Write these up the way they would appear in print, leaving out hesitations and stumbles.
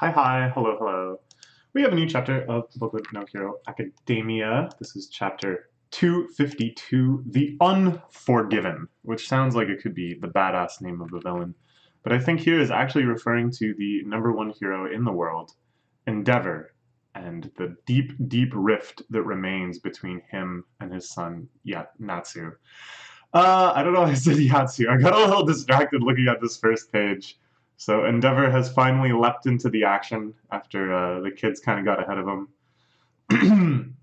Hi, hello, hello. We have a new chapter of Boku no Hero Academia. This is chapter 252, The Unforgiven, which sounds like it could be the badass name of a villain. But I think here is actually referring to the number one hero in the world, Endeavor, and the deep, deep rift that remains between him and his son, Natsu. I don't know why I said Yatsu. I got a little distracted looking at this first page. So Endeavor has finally leapt into the action after the kids kind of got ahead of him,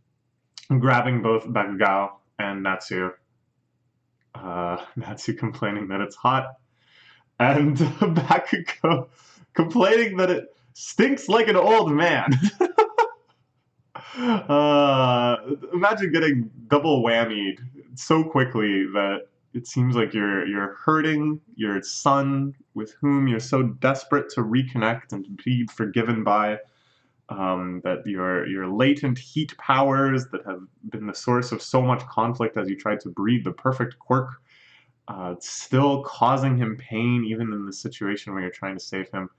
grabbing both Bakugao and Natsu. Natsu complaining that it's hot, and Bakugo complaining that it stinks like an old man. Imagine getting double whammied so quickly that it seems like you're hurting your son with whom you're so desperate to reconnect and be forgiven by. That your latent heat powers that have been the source of so much conflict as you tried to breed the perfect quirk, still causing him pain even in the situation where you're trying to save him.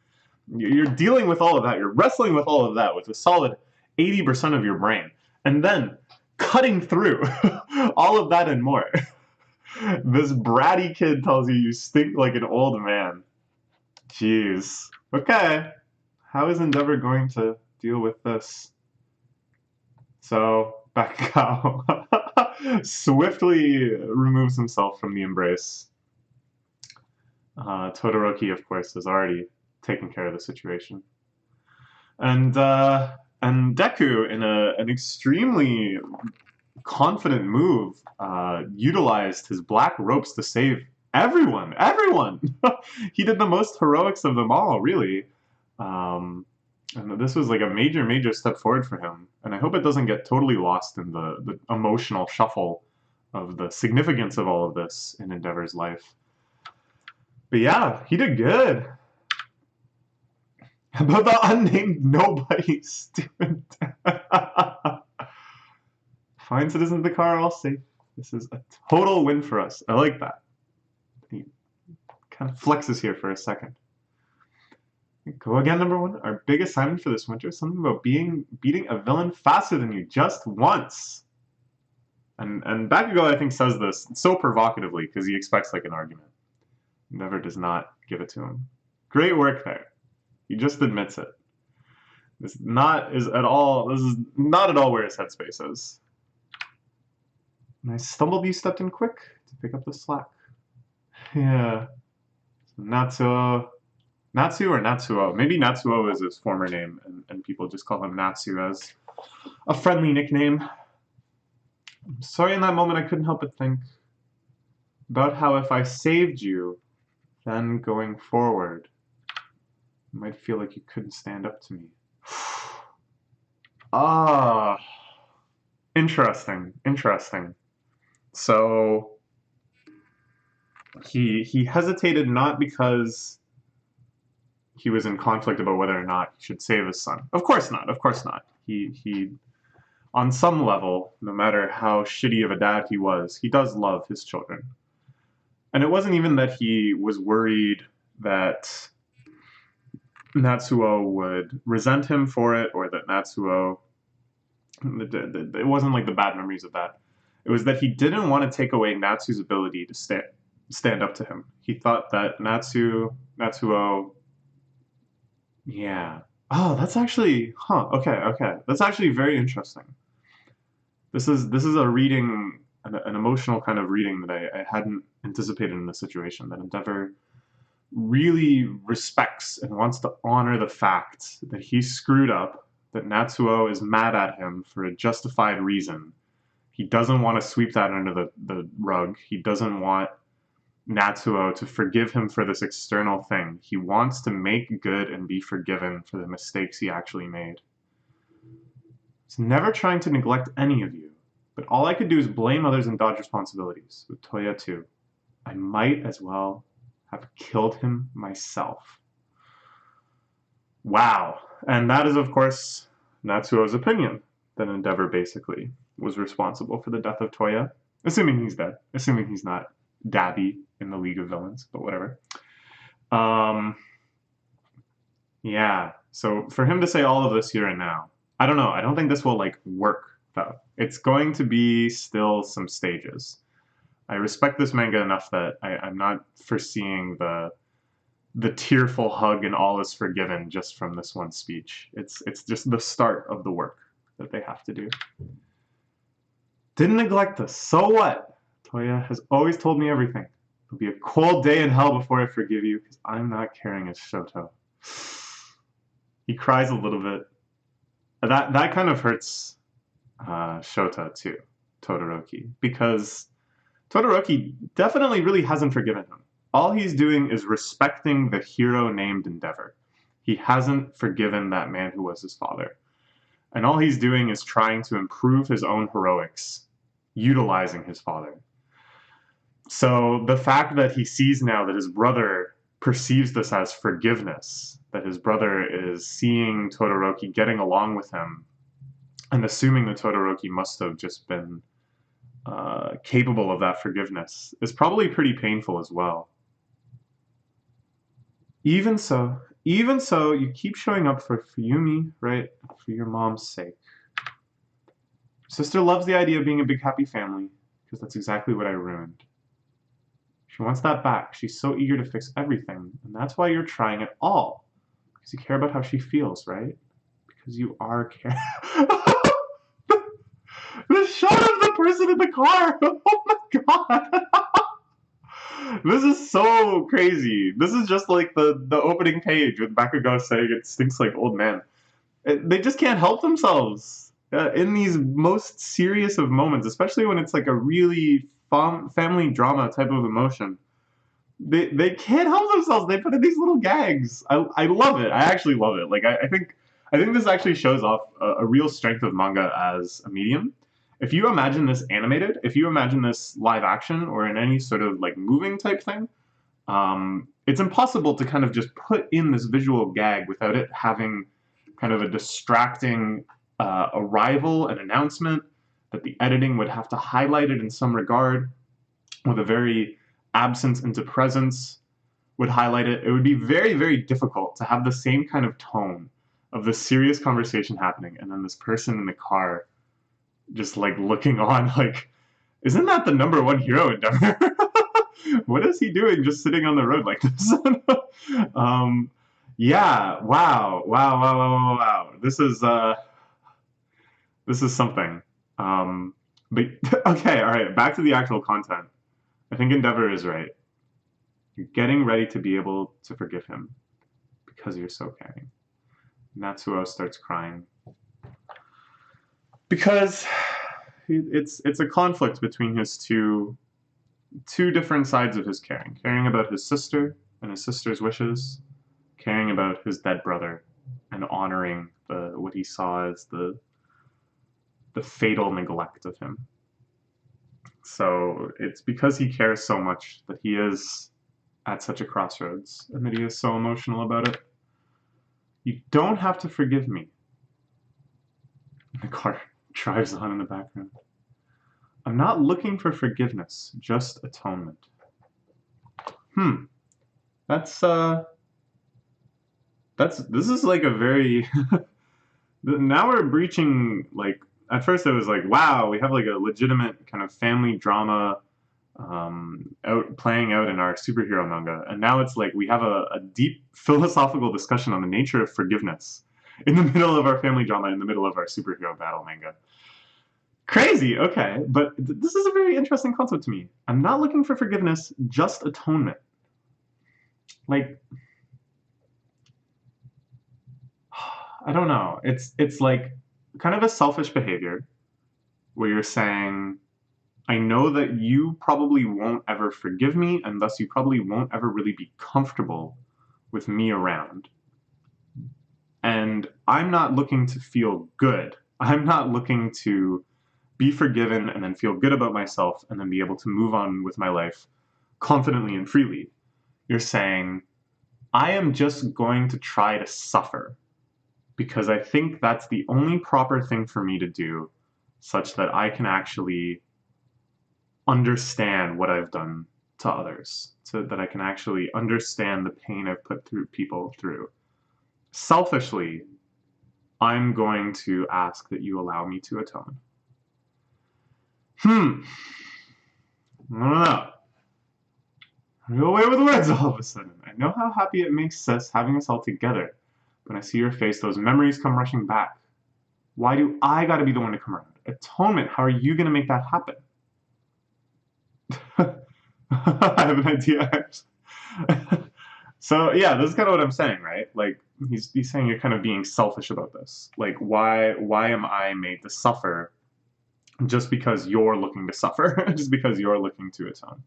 You're dealing with all of that. You're wrestling with all of that with a solid 80% of your brain. And then cutting through all of that and more. This bratty kid tells you stink like an old man. Jeez. Okay. How is Endeavor going to deal with this? So, Bakugao swiftly removes himself from the embrace. Todoroki, of course, has already taken care of the situation. And Deku, in an extremely confident move, utilized his black ropes to save everyone. Everyone! He did the most heroics of them all, really. And this was like a major, major step forward for him. And I hope it doesn't get totally lost in the emotional shuffle of the significance of all of this in Endeavor's life. But yeah, he did good. About the unnamed nobody student. Fine citizens of the car, all safe. This is a total win for us. I like that. He kind of flexes here for a second. Go again, number one. Our big assignment for this winter is something about beating a villain faster than you just once. And Bakugo, I think, says this so provocatively because he expects like an argument. Never does not give it to him. Great work there. He just admits it. This is not at all where his headspace is. And I stumbled you stepped in quick to pick up the slack. Yeah. So Natsu or Natsuo. Maybe Natsuo is his former name, and people just call him Natsu as a friendly nickname. I'm sorry in that moment I couldn't help but think about how if I saved you, then going forward, you might feel like you couldn't stand up to me. Interesting. So he hesitated not because he was in conflict about whether or not he should save his son. Of course not. He on some level, no matter how shitty of a dad he was, he does love his children. And it wasn't even that he was worried that Natsuo would resent him for it, or that Natsuo... It wasn't like the bad memories of that. It was that he didn't want to take away Natsu's ability to stand up to him. He thought that Natsuo... Yeah. Oh, that's actually... Okay. That's actually very interesting. This is a reading, an emotional kind of reading that I hadn't anticipated in this situation, that Endeavor really respects and wants to honor the fact that he screwed up, that Natsuo is mad at him for a justified reason. He doesn't want to sweep that under the rug. He doesn't want Natsuo to forgive him for this external thing. He wants to make good and be forgiven for the mistakes he actually made. He's never trying to neglect any of you, but all I could do is blame others and dodge responsibilities. With Toya too. I might as well have killed him myself. Wow. And that is, of course, Natsuo's opinion, that Endeavor basically was responsible for the death of Toya. Assuming he's dead. Assuming he's not Dabi in the League of Villains, but whatever. Yeah. So for him to say all of this here and now, I don't know. I don't think this will like work though. It's going to be still some stages. I respect this manga enough that I'm not foreseeing the tearful hug and all is forgiven just from this one speech. It's just the start of the work that they have to do. Didn't neglect us. So what? Toya has always told me everything. It'll be a cold day in hell before I forgive you, because I'm not carrying a Shoto. He cries a little bit. That kind of hurts Shota too, Todoroki, because Todoroki definitely really hasn't forgiven him. All he's doing is respecting the hero named Endeavor. He hasn't forgiven that man who was his father. And all he's doing is trying to improve his own heroics, utilizing his father. So the fact that he sees now that his brother perceives this as forgiveness, that his brother is seeing Todoroki getting along with him, and assuming that Todoroki must have just been capable of that forgiveness, is probably pretty painful as well. Even so, you keep showing up for Yumi, right? For your mom's sake. Sister loves the idea of being a big happy family, because that's exactly what I ruined. She wants that back. She's so eager to fix everything, and that's why you're trying it all. Because you care about how she feels, right? Because you are care. The shot of the person in the car! Oh my god! This is so crazy. This is just like the opening page with Bakugo saying it stinks like old man. They just can't help themselves in these most serious of moments, especially when it's like a really family drama type of emotion. They can't help themselves. They put in these little gags. I love it. I actually love it. Like I think this actually shows off a real strength of manga as a medium. If you imagine this animated, if you imagine this live action or in any sort of like moving type thing, it's impossible to kind of just put in this visual gag without it having kind of a distracting arrival and announcement that the editing would have to highlight it in some regard with a very absence into presence would highlight it. It would be very, very difficult to have the same kind of tone of this serious conversation happening and then this person in the car just like looking on like, isn't that the number one hero endeavor? What is he doing just sitting on the road like this? Yeah, wow. This is something. But okay, all right, back to the actual content. I think Endeavor is right. You're getting ready to be able to forgive him because you're so caring. Natsuo starts crying because it's a conflict between his two different sides of his caring about his sister and his sister's wishes, caring about his dead brother, and honoring what he saw as the fatal neglect of him. So it's because he cares so much that he is at such a crossroads and that he is so emotional about it. You don't have to forgive me. The car drives on in the background. I'm not looking for forgiveness, just atonement. This is like a very now we're breaching like at first it was like wow, we have like a legitimate kind of family drama playing out in our superhero manga, and now it's like we have a deep philosophical discussion on the nature of forgiveness in the middle of our family drama, in the middle of our superhero battle manga. Crazy, okay, but this is a very interesting concept to me. I'm not looking for forgiveness, just atonement. Like, I don't know. It's like kind of a selfish behavior where you're saying, I know that you probably won't ever forgive me, and thus you probably won't ever really be comfortable with me around. And I'm not looking to feel good. I'm not looking to be forgiven and then feel good about myself and then be able to move on with my life confidently and freely. You're saying, I am just going to try to suffer because I think that's the only proper thing for me to do such that I can actually understand what I've done to others, so that I can actually understand the pain I've put through people through. selfishly, I'm going to ask that you allow me to atone. I don't know. I go away with words all of a sudden. I know how happy it makes us having us all together. When I see your face, those memories come rushing back. Why do I gotta be the one to come around? Atonement, how are you gonna make that happen? I have an idea, actually. So yeah, this is kind of what I'm saying, right? Like he's saying you're kind of being selfish about this. Like why am I made to suffer just because you're looking to suffer, just because you're looking to atone?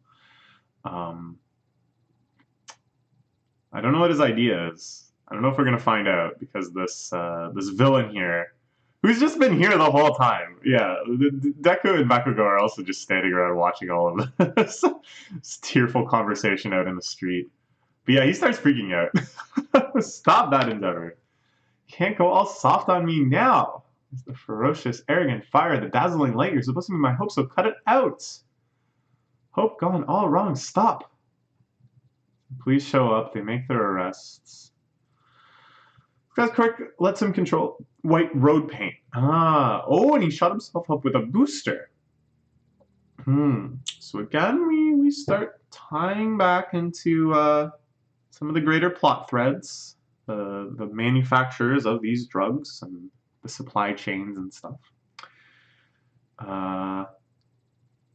Um, I don't know what his idea is. I don't know if we're gonna find out because this villain here, who's just been here the whole time. Yeah, Deku and Bakugo are also just standing around watching all of this, this tearful conversation out in the street. But yeah, he starts freaking out. Stop that endeavor. You can't go all soft on me now. It's the ferocious, arrogant fire, the dazzling light. You're supposed to be my hope, so cut it out. Hope gone all wrong. Stop. Police show up. They make their arrests. This guy's quick lets him control white road paint. Oh, and he shot himself up with a booster. So again, we start tying back into some of the greater plot threads, the manufacturers of these drugs and the supply chains and stuff.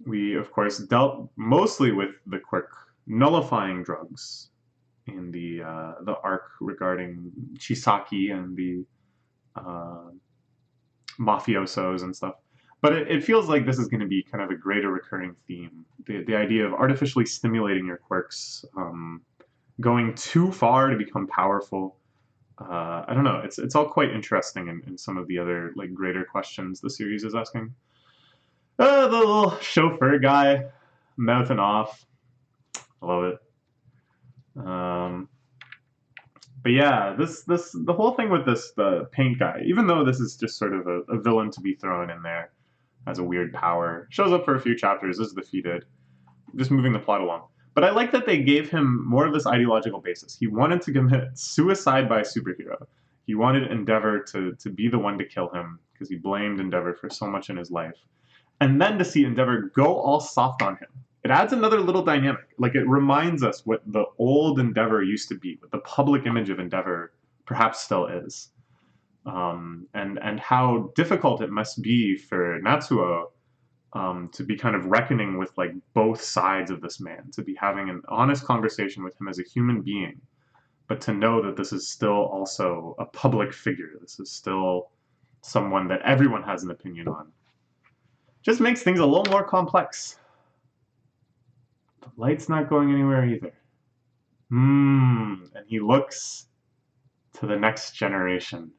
We, of course, dealt mostly with the quirk nullifying drugs in the arc regarding Chisaki and the mafiosos and stuff. But it feels like this is going to be kind of a greater recurring theme. The idea of artificially stimulating your quirks, going too far to become powerful. I don't know. It's all quite interesting in some of the other like greater questions the series is asking. The little chauffeur guy mouthing off. I love it. But yeah, the whole thing with the paint guy, even though this is just sort of a villain to be thrown in there, has a weird power, shows up for a few chapters, is defeated, just moving the plot along. But I like that they gave him more of this ideological basis. He wanted to commit suicide by superhero. He wanted Endeavor to be the one to kill him because he blamed Endeavor for so much in his life. And then to see Endeavor go all soft on him. It adds another little dynamic. Like it reminds us what the old Endeavor used to be, what the public image of Endeavor perhaps still is. And how difficult it must be for Natsuo to be kind of reckoning with like both sides of this man, to be having an honest conversation with him as a human being, but to know that this is still also a public figure. This is still someone that everyone has an opinion on. Just makes things a little more complex. The light's not going anywhere either. And he looks to the next generation.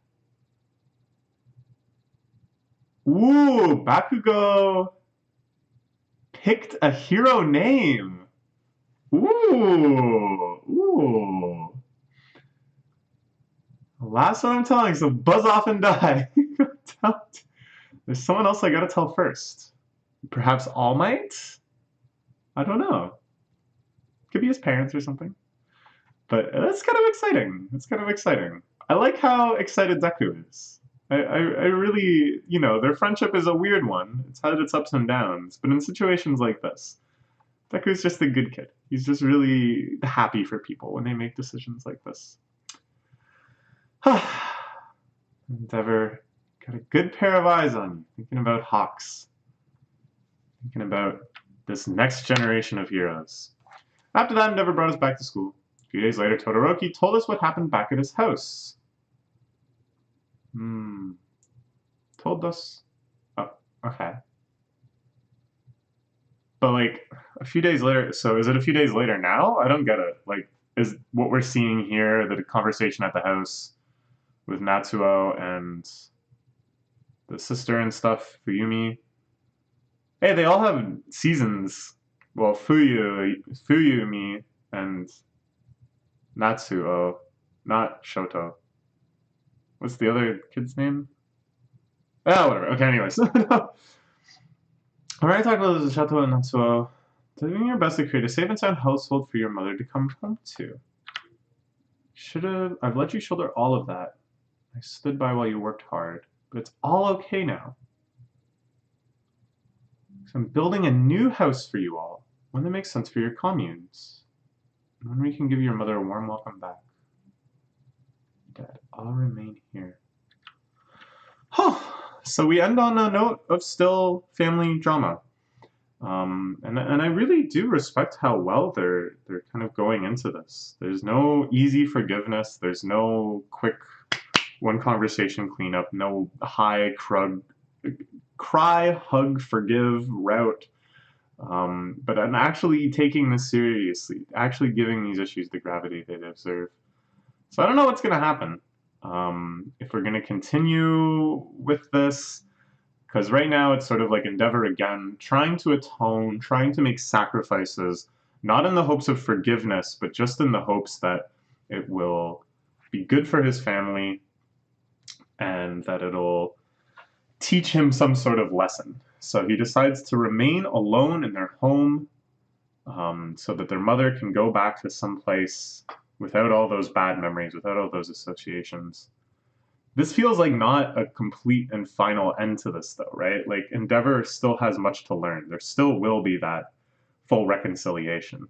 Ooh, Bakugo picked a hero name. Ooh. Last one I'm telling, so buzz off and die. There's someone else I gotta tell first. Perhaps All Might? I don't know. Could be his parents or something. But that's kind of exciting. I like how excited Deku is. I really, their friendship is a weird one. It's had its ups and downs. But in situations like this, Deku's just a good kid. He's just really happy for people when they make decisions like this. Endeavor got a good pair of eyes on you, thinking about Hawks. Thinking about this next generation of heroes. After that, Endeavor brought us back to school. A few days later, Todoroki told us what happened back at his house. Told us. Oh, okay. But like a few days later, so is it a few days later now? I don't get it. Like, is what we're seeing here the conversation at the house with Natsuo and the sister and stuff, Fuyumi? Hey, they all have seasons. Well, Fuyumi and Natsuo, not Shoto. What's the other kid's name? Oh, whatever. Okay, anyways. Alright, talk about the Shoto and Natsuo. Doing your best to create a safe and sound household for your mother to come home to. I've let you shoulder all of that. I stood by while you worked hard, but it's all okay now. So I'm building a new house for you all, one that makes sense for your communes. And one where you can give your mother a warm welcome back. Dad, I'll remain here. Huh. So we end on a note of still family drama. And I really do respect how well they're kind of going into this. There's no easy forgiveness. There's no quick one conversation cleanup. No cry, hug, forgive route. But I'm actually taking this seriously, actually giving these issues the gravity they deserve. So I don't know what's going to happen. If we're going to continue with this, because right now it's sort of like Endeavor again, trying to atone, trying to make sacrifices, not in the hopes of forgiveness, but just in the hopes that it will be good for his family and that it'll teach him some sort of lesson. So he decides to remain alone in their home so that their mother can go back to some place without all those bad memories, without all those associations. This feels like not a complete and final end to this, though, right? Like, Endeavor still has much to learn. There still will be that full reconciliation.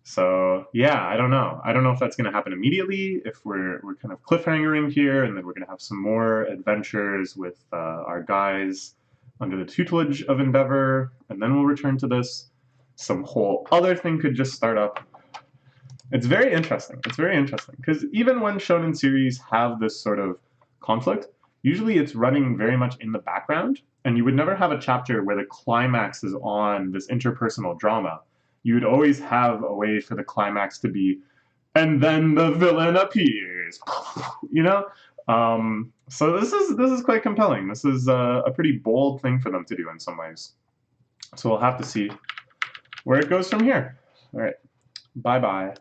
So, yeah, I don't know. I don't know if that's going to happen immediately, if we're kind of cliffhangering here, and then we're going to have some more adventures with our guys under the tutelage of Endeavor, and then we'll return to this. Some whole other thing could just start up. It's very interesting. It's very interesting because even when shonen series have this sort of conflict, usually it's running very much in the background, and you would never have a chapter where the climax is on this interpersonal drama. You would always have a way for the climax to be, and then the villain appears, you know. So this is quite compelling. This is a pretty bold thing for them to do in some ways. So we'll have to see where it goes from here. All right, bye bye.